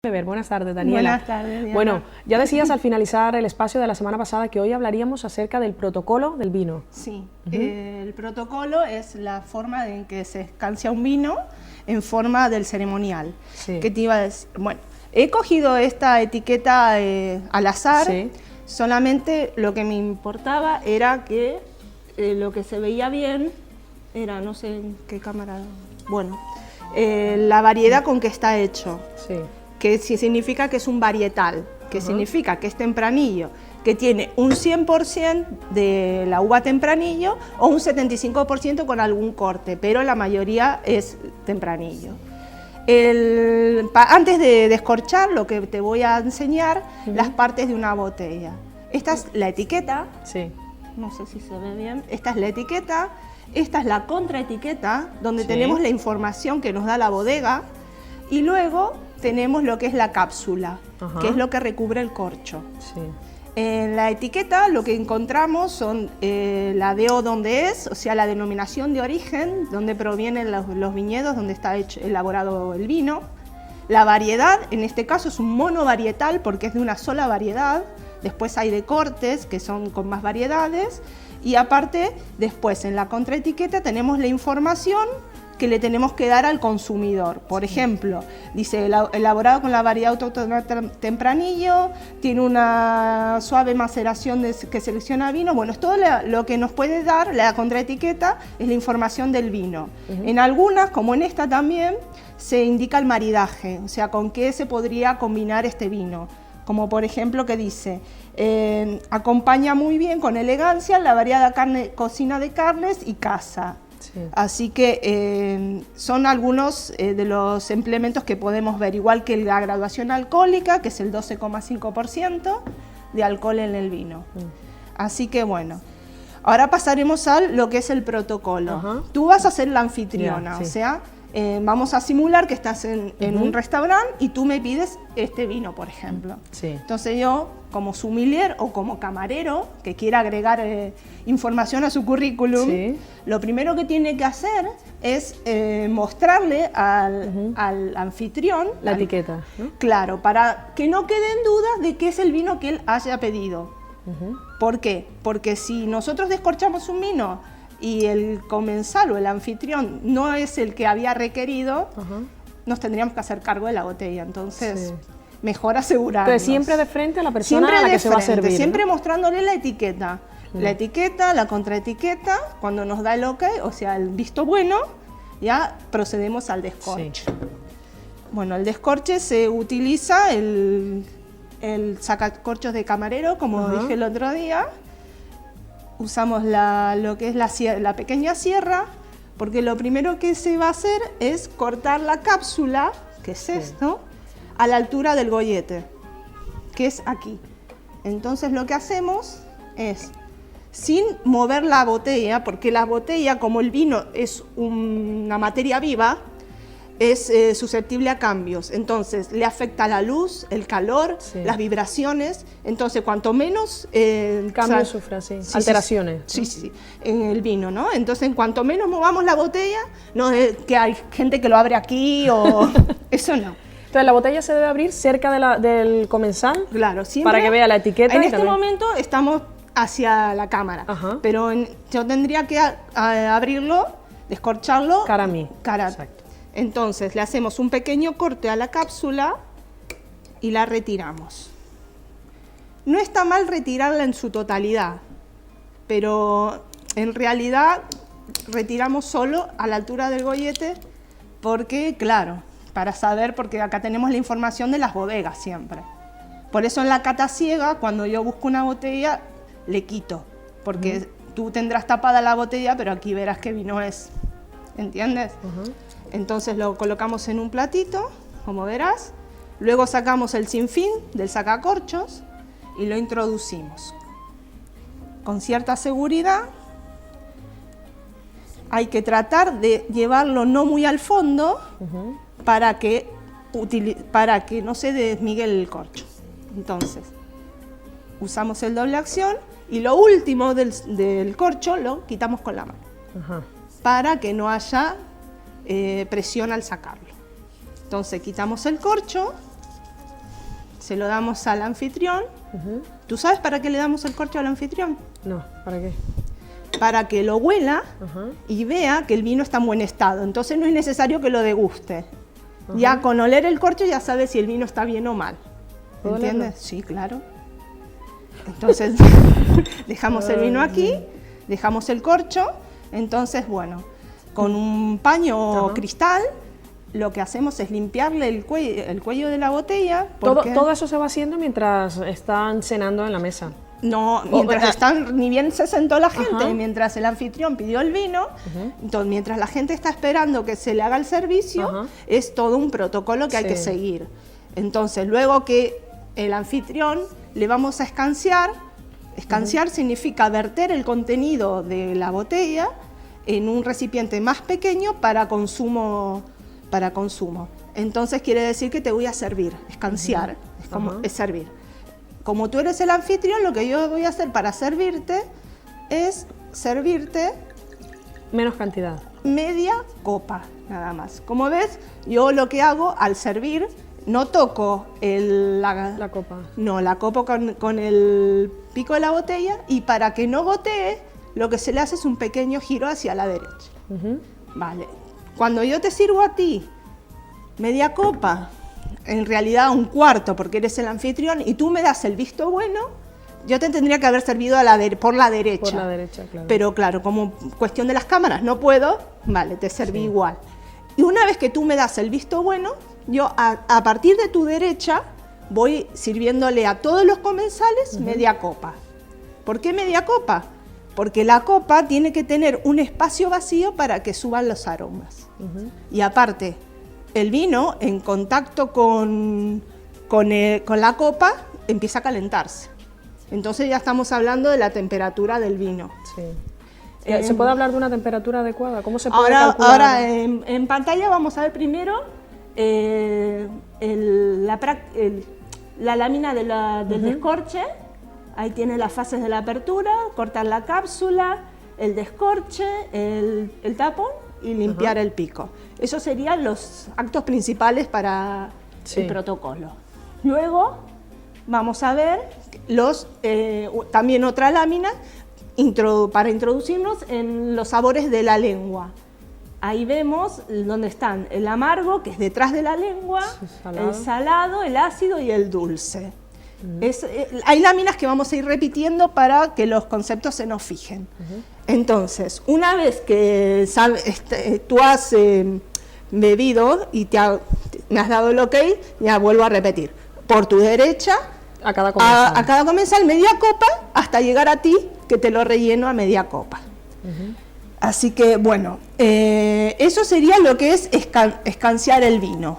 Buenas tardes, Daniela. Buenas tardes, Diana. Bueno, ya decías al finalizar el espacio de la semana pasada que hoy hablaríamos acerca del protocolo del vino. Sí, el protocolo es la forma en que se escancia un vino en forma del ceremonial. Sí. ¿Qué te iba a decir? Bueno, he cogido esta etiqueta al azar, Sí. solamente lo que me importaba era que lo que se veía bien era, no sé en qué cámara, bueno, la variedad con que está hecho. Sí. Que sí significa que es un varietal, que significa que es tempranillo, que tiene un 100% de la uva tempranillo o un 75% con algún corte, pero la mayoría es tempranillo. Antes de descorchar, lo que te voy a enseñar, las partes de una botella. Esta es la etiqueta, Sí. no sé si se ve bien, esta es la etiqueta, esta es la contraetiqueta, donde Sí. tenemos la información que nos da la bodega, y luego tenemos lo que es la cápsula, Ajá. que es lo que recubre el corcho. Sí. En la etiqueta lo que encontramos son la DO donde es, o sea, la denominación de origen, donde provienen los viñedos, donde está elaborado el vino. La variedad, en este caso es un monovarietal porque es de una sola variedad. Después hay de cortes que son con más variedades. Y aparte, después en la contraetiqueta tenemos la información que le tenemos que dar al consumidor. Por ejemplo, dice elaborado con la variedad autóctona tempranillo, tiene una suave maceración que selecciona vino. Bueno, es todo lo que nos puede dar la contraetiqueta, es la información del vino. En algunas, como en esta también, se indica el maridaje, o sea, con qué se podría combinar este vino. Como por ejemplo que dice, acompaña muy bien con elegancia la variada cocina de carnes y caza. Sí. Así que son algunos de los implementos que podemos ver, igual que la graduación alcohólica, que es el 12,5% de alcohol en el vino. Así que bueno, ahora pasaremos a lo que es el protocolo. Ajá. Tú vas a ser la anfitriona, Ya, sí. o sea, vamos a simular que estás en un restaurante y tú me pides este vino, por ejemplo. Sí. Entonces yo, como sommelier o como camarero que quiera agregar información a su currículum, Sí. lo primero que tiene que hacer es mostrarle al anfitrión La etiqueta, ¿no? Claro, para que no queden dudas de qué es el vino que él haya pedido. ¿Por qué? Porque si nosotros descorchamos un vino y el comensal o el anfitrión no es el que había requerido, nos tendríamos que hacer cargo de la botella. Entonces, Sí. mejor asegurarnos. Pero siempre de frente a la persona Siempre a la de que se va a frente, servir, ¿no? siempre mostrándole la etiqueta. La etiqueta, la contraetiqueta, cuando nos da el ok, o sea, el visto bueno, ya procedemos al descorche. Sí. Bueno, el descorche se utiliza el sacacorchos de camarero, como dije el otro día. Usamos lo que es la pequeña sierra, porque lo primero que se va a hacer es cortar la cápsula, que es esto, a la altura del gollete, que es aquí. Entonces lo que hacemos es, sin mover la botella, porque la botella, como el vino es una materia viva, es susceptible a cambios, entonces le afecta la luz, el calor, las vibraciones, entonces cuanto menos Cambios sufra, sí. Alteraciones. Sí, en el vino, ¿no? Entonces en cuanto menos movamos la botella, no es que hay gente que lo abre aquí o eso no. Entonces la botella se debe abrir cerca del comensal. Claro, siempre. Para que vea la etiqueta. En y este también- momento estamos hacia la cámara, pero yo tendría que abrirlo, descorcharlo. Cara a mí. Exacto. Entonces le hacemos un pequeño corte a la cápsula y la retiramos. No está mal retirarla en su totalidad, pero en realidad retiramos solo a la altura del gollete porque, claro, para saber, porque acá tenemos la información de las bodegas siempre. Por eso en la cata ciega, cuando yo busco una botella, le quito, porque tú tendrás tapada la botella, pero aquí verás qué vino es, ¿entiendes? Entonces lo colocamos en un platito, como verás, luego sacamos el sinfín del sacacorchos y lo introducimos. Con cierta seguridad, hay que tratar de llevarlo no muy al fondo para que no se desmiguele el corcho. Entonces, usamos el doble acción y lo último del corcho lo quitamos con la mano para que no haya presión al sacarlo. Entonces quitamos el corcho se lo damos al anfitrión. ¿Tú sabes para qué le damos el corcho al anfitrión? No, ¿para qué? Para que lo huela y vea que el vino está en buen estado. Entonces no es necesario que lo deguste. Ya con oler el corcho ya sabes si el vino está bien o mal. ¿Entiendes? ¿Olerlo? Sí, claro. Entonces dejamos el vino aquí, dejamos el corcho. Entonces, bueno, con un paño cristal lo que hacemos es limpiarle el cuello de la botella. Todo eso se va haciendo mientras están cenando en la mesa. No, mientras ni bien se sentó la gente, mientras el anfitrión pidió el vino, entonces mientras la gente está esperando que se le haga el servicio, es todo un protocolo que hay que seguir. Entonces, luego que el anfitrión le vamos a escanciar, significa verter el contenido de la botella en un recipiente más pequeño para consumo. Entonces quiere decir que te voy a servir, escanciar, es servir. Como tú eres el anfitrión, lo que yo voy a hacer para servirte es servirte menos cantidad. Media copa, nada más. Como ves, yo lo que hago al servir, no toco la copa. No, la copa con el pico de la botella, y para que no gotee, lo que se le hace es un pequeño giro hacia la derecha. Vale. Cuando yo te sirvo a ti media copa, en realidad un cuarto porque eres el anfitrión, y tú me das el visto bueno, yo te tendría que haber servido por la derecha. Por la derecha, claro. Pero claro, como cuestión de las cámaras no puedo, vale, te serví igual. Y una vez que tú me das el visto bueno, yo a partir de tu derecha voy sirviéndole a todos los comensales media copa. ¿Por qué media copa? Porque la copa tiene que tener un espacio vacío para que suban los aromas. Y aparte, el vino en contacto con la copa empieza a calentarse. Entonces ya estamos hablando de la temperatura del vino. Sí. ¿Se puede hablar de una temperatura adecuada? ¿Cómo se puede calcular? Ahora en pantalla vamos a ver primero la lámina del descorche. Ahí tiene las fases de la apertura, cortar la cápsula, el descorche, el tapón y limpiar el pico. Esos serían los actos principales para el protocolo. Luego vamos a ver también otra lámina para introducirnos en los sabores de la lengua. Ahí vemos dónde están el amargo, que es detrás de la lengua, el salado, el ácido y el dulce. Hay láminas que vamos a ir repitiendo para que los conceptos se nos fijen. Entonces, una vez que tú has bebido y me has dado el ok, ya vuelvo a repetir. Por tu derecha, a cada comensal media copa, hasta llegar a ti, que te lo relleno a media copa. Así que, bueno, eso sería lo que es escanciar el vino.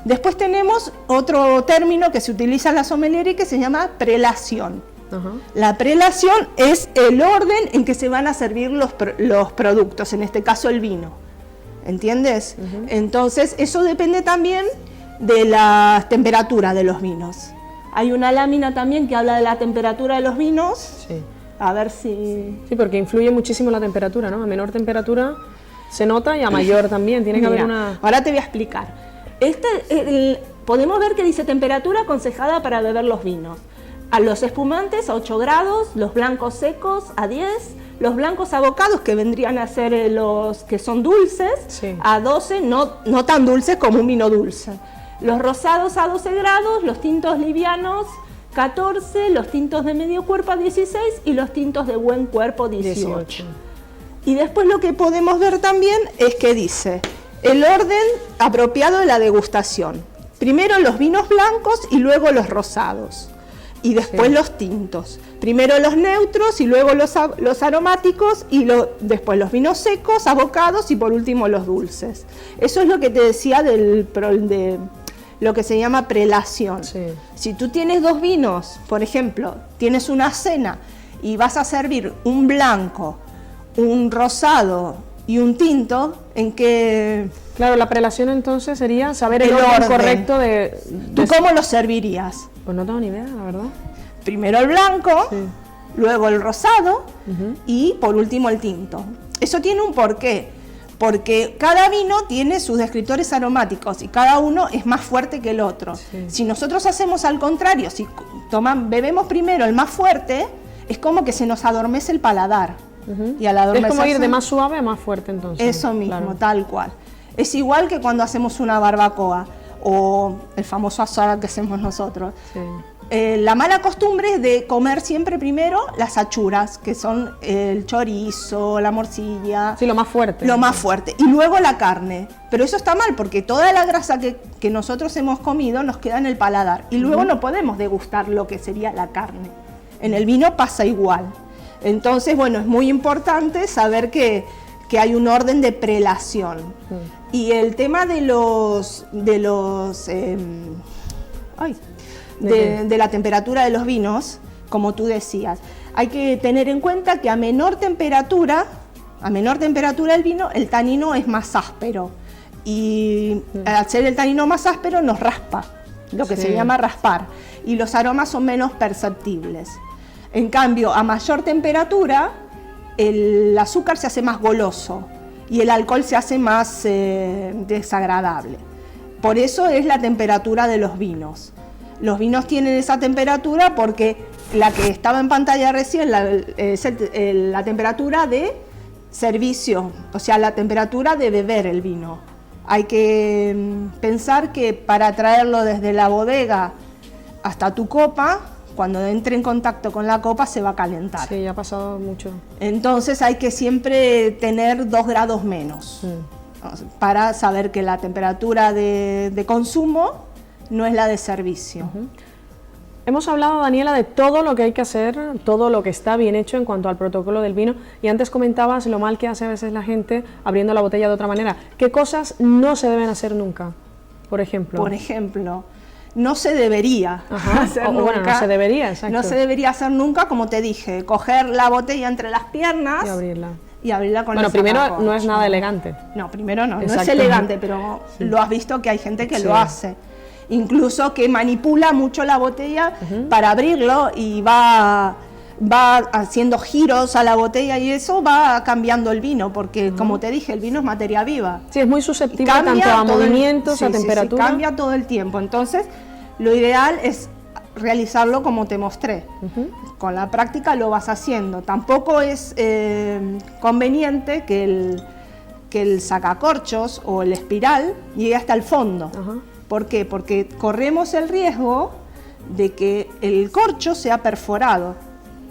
Después tenemos otro término que se utiliza en la sommelería que se llama prelación. La prelación es el orden en que se van a servir los productos, en este caso el vino. ¿Entiendes? Entonces, eso depende también de la temperatura de los vinos. Hay una lámina también que habla de la temperatura de los vinos. Sí. A ver si... Sí, porque influye muchísimo la temperatura, ¿no? A menor temperatura se nota y a mayor también. Tiene que haber una... Ahora te voy a explicar. Podemos ver que dice temperatura aconsejada para beber los vinos. A los espumantes a 8 grados, los blancos secos a 10, los blancos abocados, que vendrían a ser los que son dulces, a 12, no tan dulces como un vino dulce. Los rosados a 12 grados, los tintos livianos 14, los tintos de medio cuerpo a 16 y los tintos de buen cuerpo 18. Y después lo que podemos ver también es que dice el orden apropiado de la degustación. Primero los vinos blancos y luego los rosados. Y después los tintos. Primero los neutros y luego los aromáticos y después los vinos secos, abocados y por último los dulces. Eso es lo que te decía de lo que se llama prelación. Si tú tienes dos vinos, por ejemplo, tienes una cena y vas a servir un blanco, un rosado y un tinto, ¿en qué...? Claro, la prelación entonces sería saber el orden correcto de... ¿Tú cómo lo servirías? Pues no tengo ni idea, la verdad. Primero el blanco, luego el rosado y por último el tinto. Eso tiene un porqué, porque cada vino tiene sus descriptores aromáticos y cada uno es más fuerte que el otro. Sí. Si nosotros hacemos al contrario, si bebemos primero el más fuerte, es como que se nos adormece el paladar. Y al es como ir de más suave a más fuerte entonces. Eso mismo, claro. tal cual. Es igual que cuando hacemos una barbacoa o el famoso asado que hacemos nosotros. Sí. La mala costumbre es de comer siempre primero las achuras, que son el chorizo, la morcilla. Sí, lo más fuerte. Lo más fuerte. Y luego la carne. Pero eso está mal, porque toda la grasa que nosotros hemos comido nos queda en el paladar. Y luego no podemos degustar lo que sería la carne. En el vino pasa igual. Entonces, bueno, es muy importante saber que hay un orden de prelación. Y el tema de la temperatura de los vinos, como tú decías, hay que tener en cuenta que a menor temperatura el vino, el tanino es más áspero. Y al ser el tanino más áspero nos raspa, lo que se llama raspar. Y los aromas son menos perceptibles. En cambio, a mayor temperatura, el azúcar se hace más goloso y el alcohol se hace más desagradable. Por eso es la temperatura de los vinos. Los vinos tienen esa temperatura porque la que estaba en pantalla recién es la temperatura de servicio, o sea, la temperatura de beber el vino. Hay que pensar que para traerlo desde la bodega hasta tu copa, cuando entre en contacto con la copa se va a calentar. Sí, ya ha pasado mucho. Entonces hay que siempre tener 2 grados menos para saber que la temperatura de consumo no es la de servicio. Hemos hablado, Daniela, de todo lo que hay que hacer, todo lo que está bien hecho en cuanto al protocolo del vino, y antes comentabas lo mal que hace a veces la gente abriendo la botella de otra manera. ¿Qué cosas no se deben hacer nunca, por ejemplo? Por ejemplo, no se debería hacer nunca. Bueno, no se debería, exacto. No se debería hacer nunca, como te dije, coger la botella entre las piernas y abrirla con bueno, el primero sacacorchos. no es nada elegante. No, primero no es elegante, pero lo has visto que hay gente que lo hace. Incluso que manipula mucho la botella para abrirlo y va haciendo giros a la botella y eso va cambiando el vino, porque como te dije, el vino es materia viva. Sí, es muy susceptible tanto a movimientos, a temperatura. Sí, cambia todo el tiempo. Entonces, lo ideal es realizarlo como te mostré. Con la práctica lo vas haciendo. Tampoco es conveniente que el sacacorchos o el espiral llegue hasta el fondo. ¿Por qué? Porque corremos el riesgo de que el corcho sea perforado.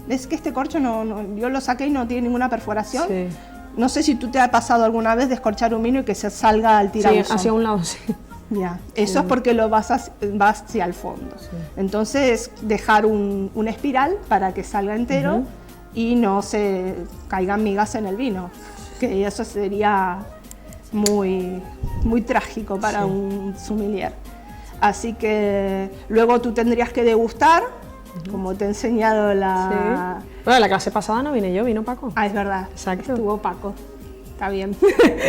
¿Ves que este corcho yo lo saqué y no tiene ninguna perforación? Sí. No sé si tú te ha pasado alguna vez descorchar un vino y que se salga al tirabuzón. Sí, hacia un lado, sí. Ya, eso es porque lo vas hacia el fondo. Entonces, dejar un espiral para que salga entero y no se caigan migas en el vino, que eso sería muy, muy trágico para un sommelier. Así que luego tú tendrías que degustar, como te he enseñado la... Sí. Bueno, la clase pasada no vine yo, vino Paco. Ah, es verdad. Exacto. Estuvo Paco. Está bien.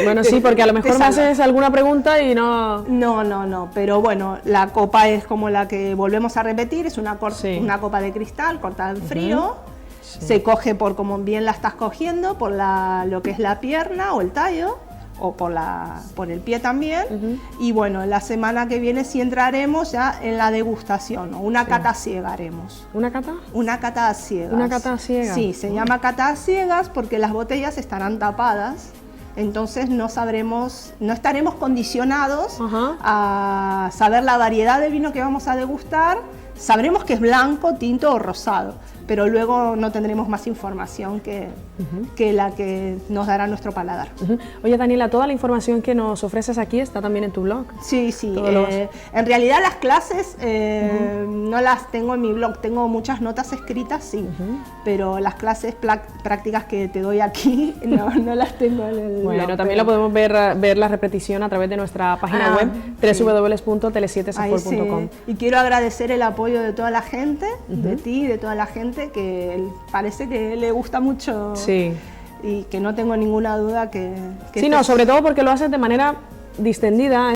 Bueno, sí, porque a lo mejor me haces alguna pregunta y no... No, pero bueno, la copa es como la que volvemos a repetir, es una copa de cristal cortada en frío, se coge por como bien la estás cogiendo, por lo que es la pierna o el tallo, o por el pie también, y bueno, la semana que viene sí entraremos ya en la degustación, o una cata ciega haremos. ¿Una cata? Una cata a ciegas. ¿Una cata a ciegas? Sí, se llama cata a ciegas porque las botellas estarán tapadas, entonces no estaremos condicionados a saber la variedad de vino que vamos a degustar. Sabremos que es blanco, tinto o rosado, pero luego no tendremos más información que la que nos dará nuestro paladar. Oye, Daniela, ¿toda la información que nos ofreces aquí está también en tu blog? Sí. En realidad las clases no las tengo en mi blog, tengo muchas notas escritas, sí, pero las clases prácticas que te doy aquí no las tengo en el blog. Bueno, también lo podemos ver la repetición a través de nuestra página web, www.tele7sport.com. Y quiero agradecer el apoyo de toda la gente, de ti, de toda la gente, que parece que le gusta mucho y que no tengo ninguna duda que sí, no, sobre todo porque lo haces de manera distendida.